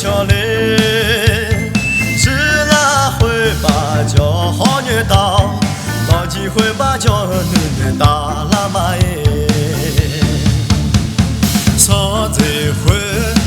求嘞，是哪会把脚好女到，老几会把脚女打拉嘛耶，少这会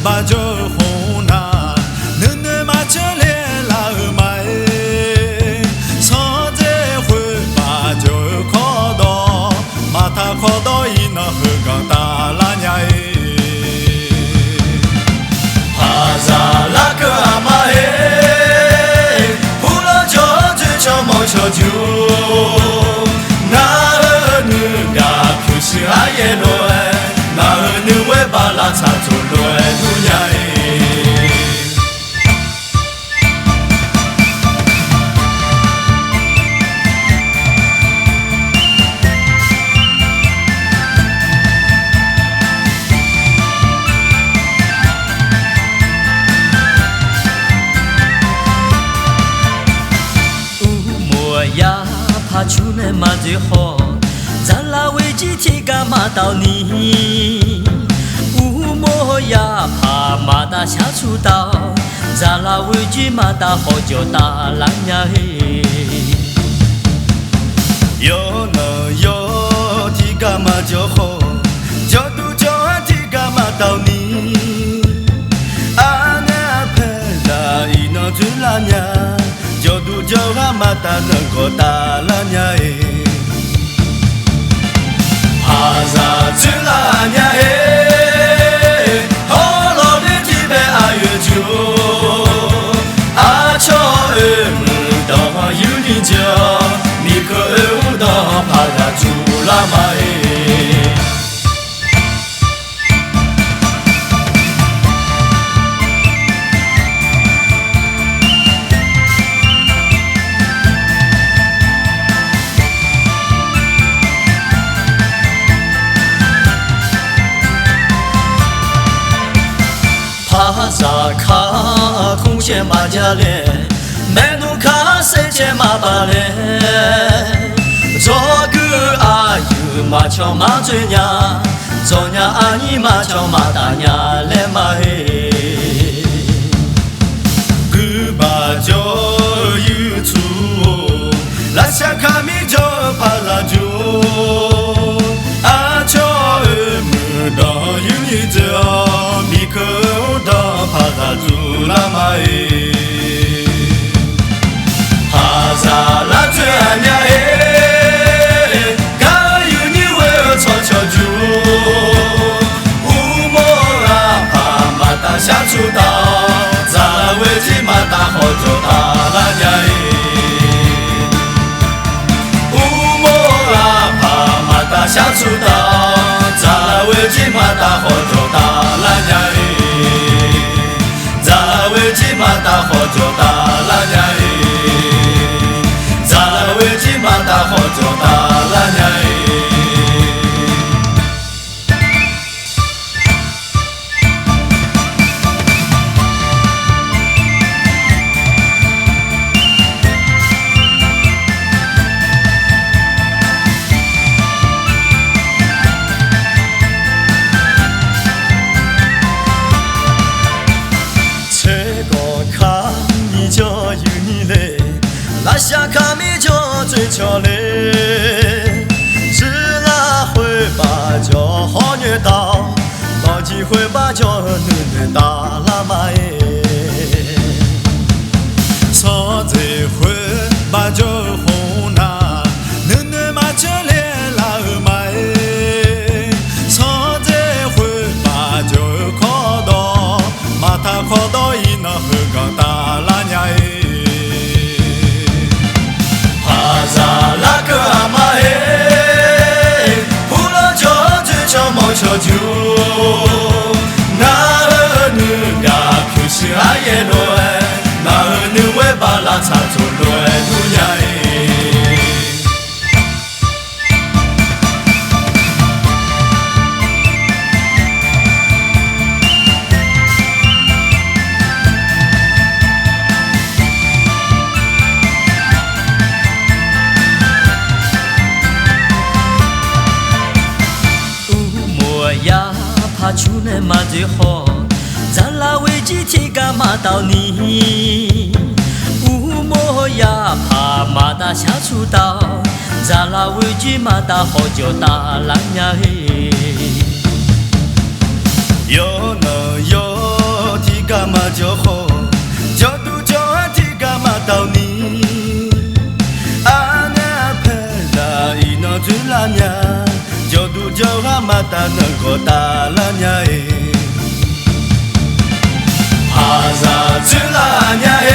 把脚红那，女嘛就来拉嘛耶，少这会把脚靠到，把他靠到一那河港打拉呀耶。求救，那儿女呀，可是阿耶罗哎，那儿女为把拉查出来路呀哎。呀，怕出那嘛最好，咱俩为几天干嘛到你？乌莫呀，怕嘛大下出道，咱俩为几嘛大好就打烂呀嘿。有能有天干嘛就好，就都叫天干嘛到你？阿那陪啦，一能追啦呀。就都叫阿妈打能够打拉呀诶，哈萨去拉呀诶，好老的提杯阿月酒，阿乔尔姆到有你叫，你可有到帕拉朱拉嘛诶。帕萨卡空些马家嘞，麦努卡谁接马巴嘞？做个阿姨马乔马嘴呀，做呀阿姨马乔马大呀嘞马嘿。个把脚有出，拉下卡米脚帕拉酒，阿乔尔姆到有你叫，米可。帕萨朱拉玛诶，帕萨拉追安呀诶，噶有你为我唱小酒，乌莫啊帕马达下出道，咱为起马达好就打拉呀诶，乌莫啊帕马达下出道，咱为起马达好就打拉呀诶。为起马达好就打拉呀诶，咱为起马达好就打拉呀诶。拉下卡米就追求嘞，是哪会把脚好女到，老几会把脚女打拉嘛耶，少这会把脚红那，女嘛就来拉嘛耶，少这会把脚靠到，马他靠到一那河港打拉呀耶。萨拉克阿玛嘿，呼啦叫追求毛求救，那儿女呀，可是阿耶罗哎，那儿女为把拉查出来路呀哎。呀，怕出那嘛最好，咱拉为几天干嘛到你？乌莫呀怕马达下出道，咱拉为几马达好久打烂呀嘿。有呢有提干嘛就好，就都就提干嘛到你？啊那陪啦一诺最啦呀，就都就哈马达能够打烂呀嘿。哈萨最啦呀嘿，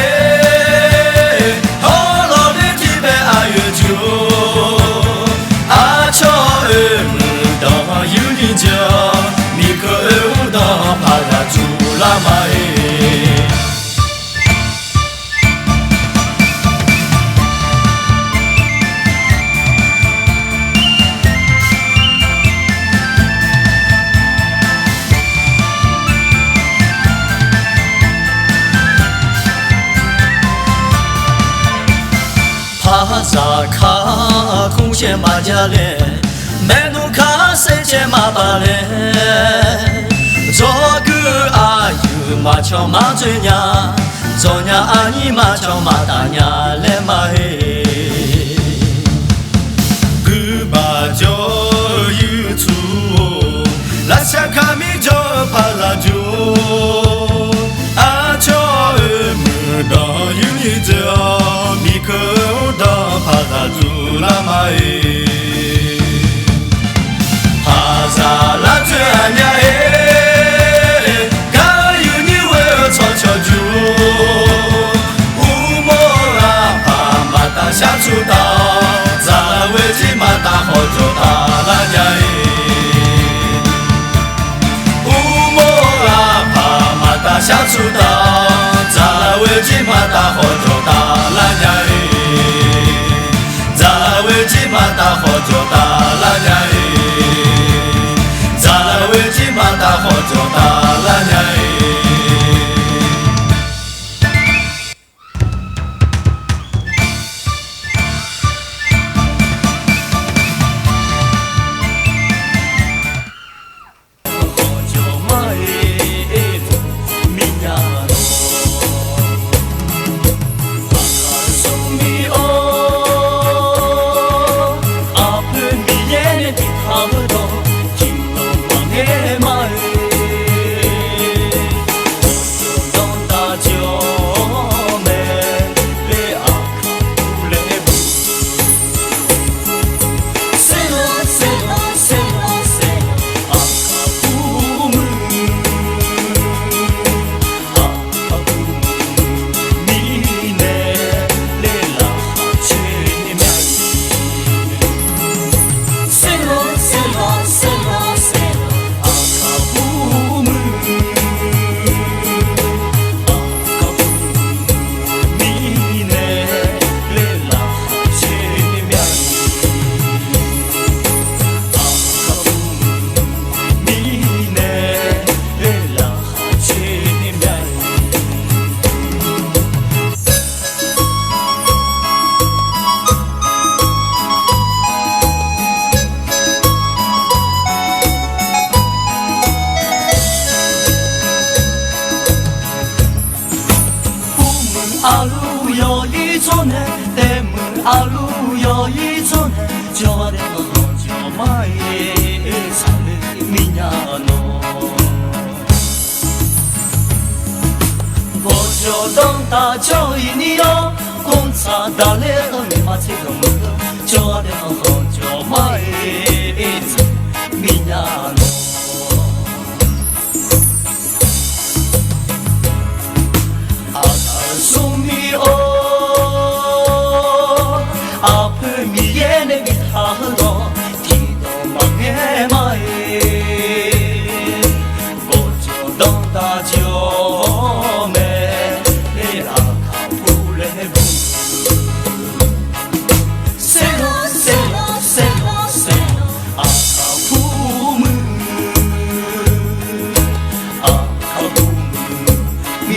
好老的提杯阿月酒，阿乔尔姆当有你家。可有的帕拉朱拉玛耶，帕萨卡空线马加列。麦努卡世界马巴嘞，做个阿姨马乔马嘴呀，做伢阿姨马乔马大伢来马嘿，古巴就有出，拉夏卡米就帕拉就，阿乔尔姆的有你家，米克的帕拉朱拉玛嘿。萨拉最安呀嘿，嘎有你为我唱小酒，乌莫拉帕马达下出道，咱拉为几马达好久打拉呀嘿，乌莫拉帕马达下出道，咱拉为几马达好久打拉呀嘿，咱拉为几马达好久打拉呀嘿。为几马达好久打烂呀阿鲁有一种呢，得门阿鲁有一种呢，叫的好叫嘛耶，山里米亚诺。我就当大叫一你哟，公差大嘞和你妈这个门，叫的好叫嘛耶，米亚诺。苏米哦，阿婆米耶那米塔罗，提到马耶马耶，我就当大舅妹，你拉卡布雷布，谁咯谁咯谁咯谁咯，阿卡布姆，阿卡布姆，米。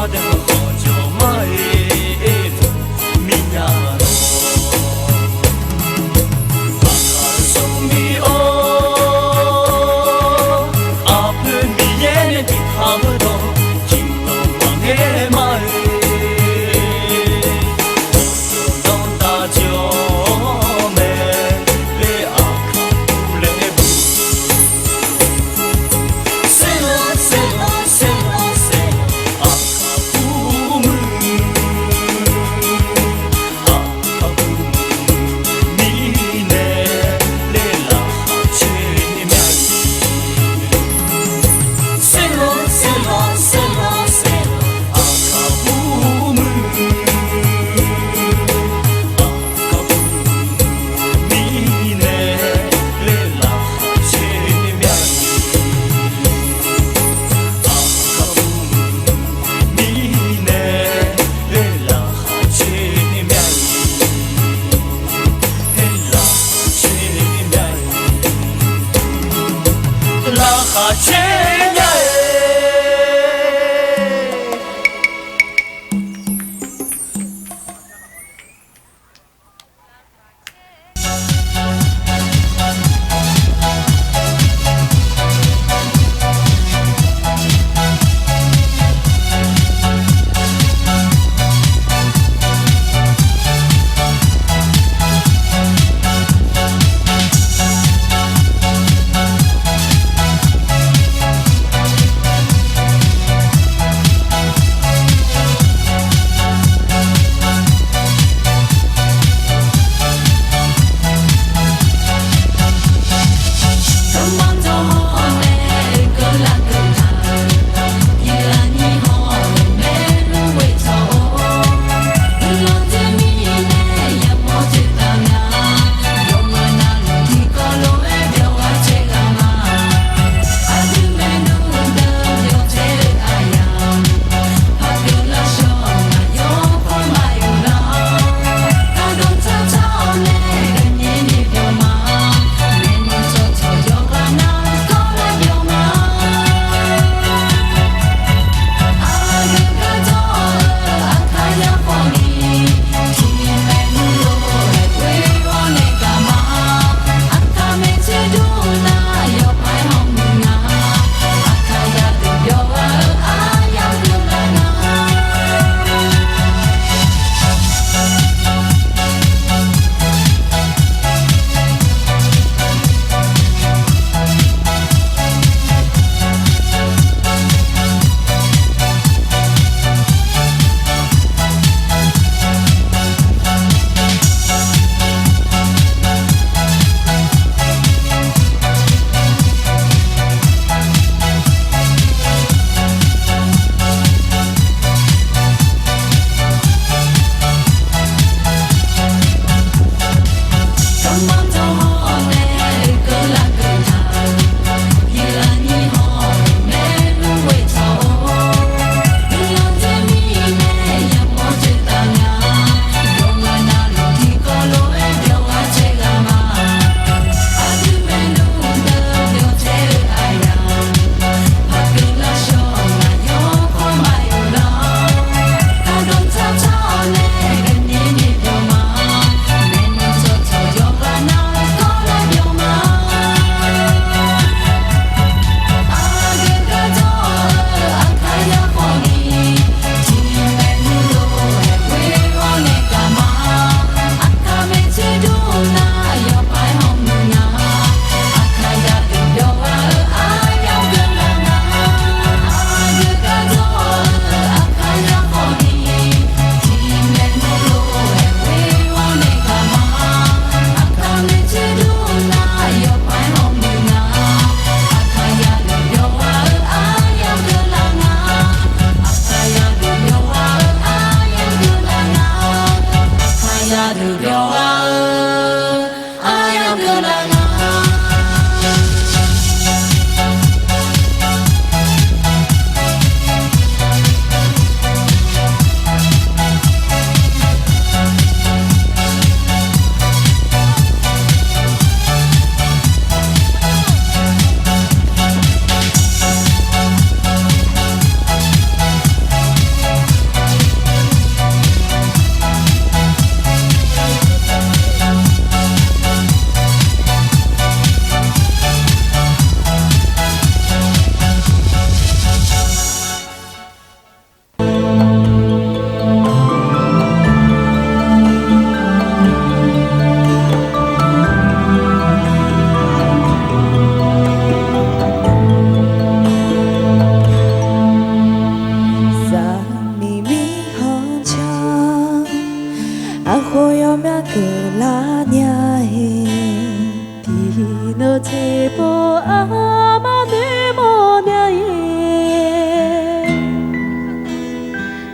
아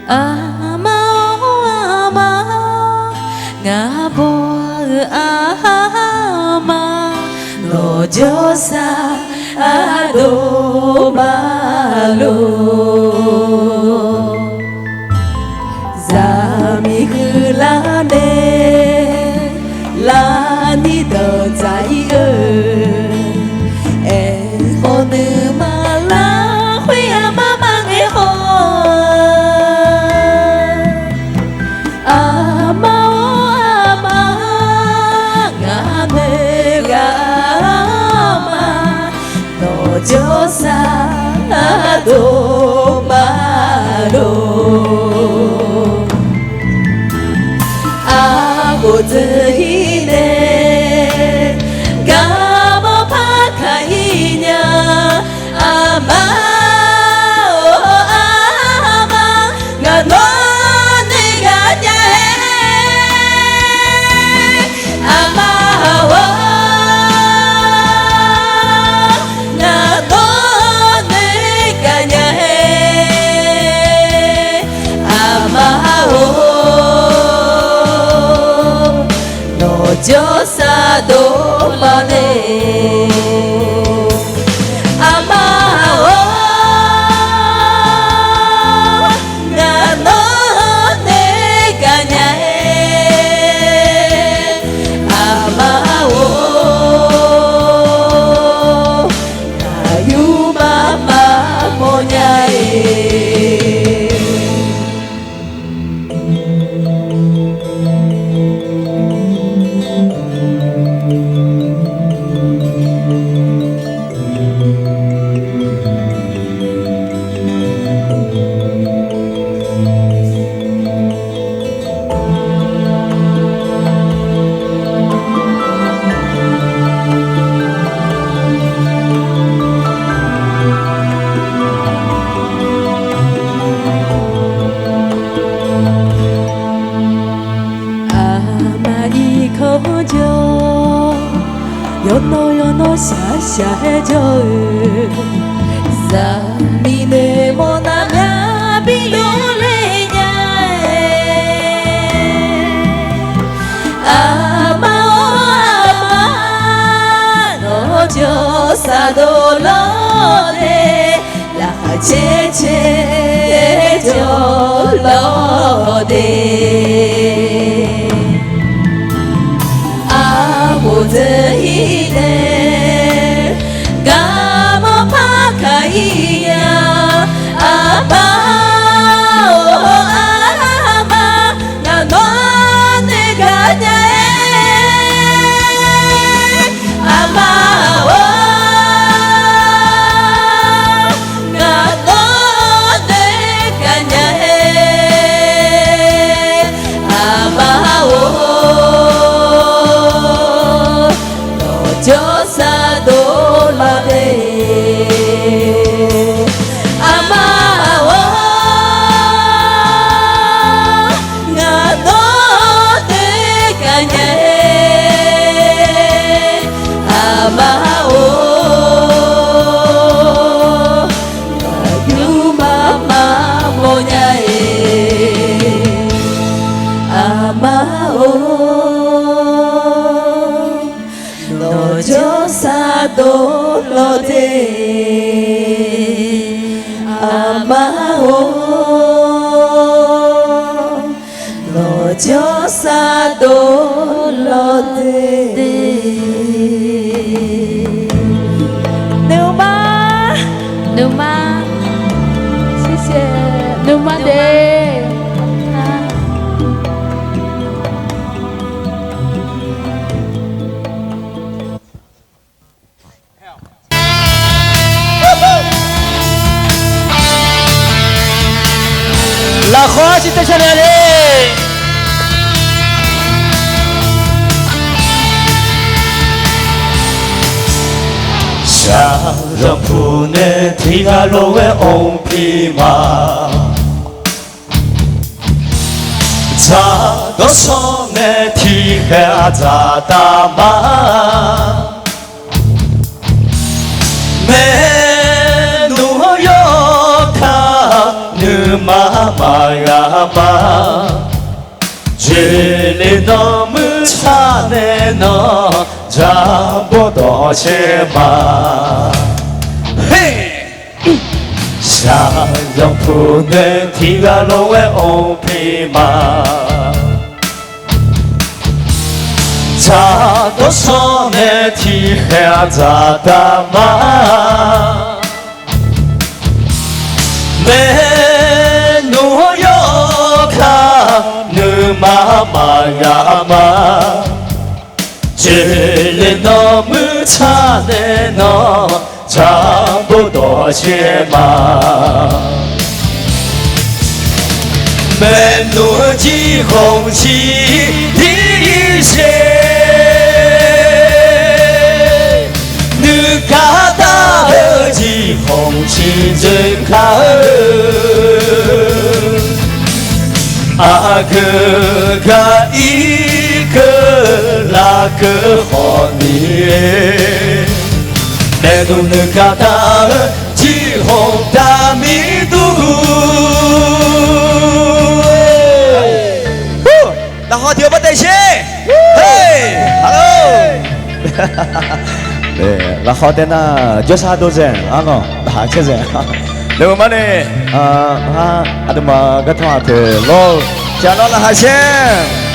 아마 ngaboa ama nojosa adobalo zamigulane lani do zai honu mala hui ama mange ho ama ama nganega ama nojosa adobalo 아고즈히네 가모 파카이냐 아마 아마 나너 내가 냐해 아마 나너 내가 냐해 아마 Josa dolane ama ngano neganya ama kayu mama monyae 연노 샤샤해져 사미네 모나냐 비올레냐 아마오 아마 너저사 돌러네 라체체 졸러네 아고즈히네 가모 파카이야 아마 아마 나너 내가 냐해 아마 나너 내가 냐해 아마 Josa dolane ama ngano teganya ama kayu mama monyae ama Josa dolode amao no josa dolode Numa Numa 谢谢 Numa de La Joa si te chanelé 사랑꾼의 디갈로의 옹피마 자도선의 디해자다마 내 누워요 가沼ま 마야마 죄를 너무 차네 너 잡아도시마 사랑푸는 디가로의 오피마 자도 손에 티해자다마 내 노여가 느마마야마 죄를 너무 차네 너 잡아도시마 맨 노지 홍시 디세 느가다지 홍시증가을 아그가 이끌라 그 허니에 내도 느가다 지홍담이두 là họ thiếu bất tài xế hey hello 네, 라하데나 조사도젠 아노 나체젠 nếu mà này 아드마 가토한테 로 chào nó là Hà Sen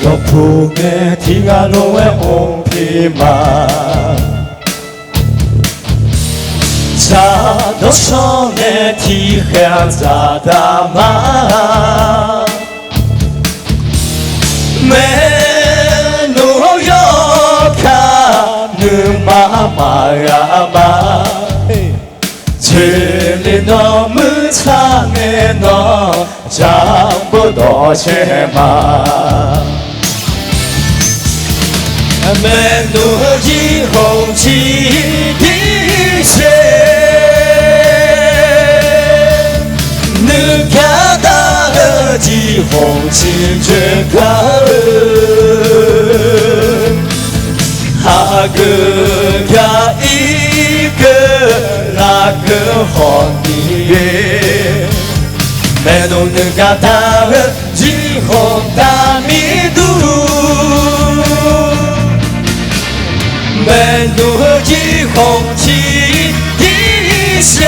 샤로풍의 디가로의 온피마 자도 손에 티해자다마 메노여가 느마마야마 죄를 너무 차네 너 잡아도시마 맨누지 홍지 디세 느가다지 홍지 죄가을 하그가 이끌라 그 허니에 매도 느가다지 홍담이두 맨누지 홍지 디세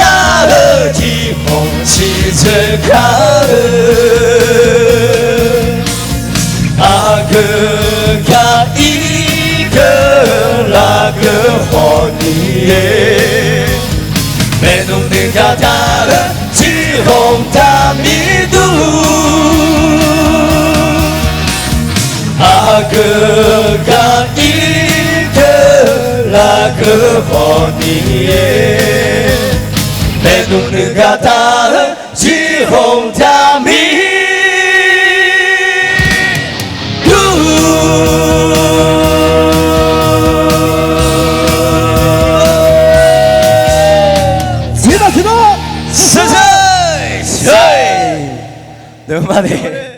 능가다지 홍지 즐가을 아그가 이끌라 그 허니에 매도 느가다지 홍담이두 아그가 이끌라 그 허니에 내 눈가 닿지 홍담이 Sơ sơ sơ. Nếu mà này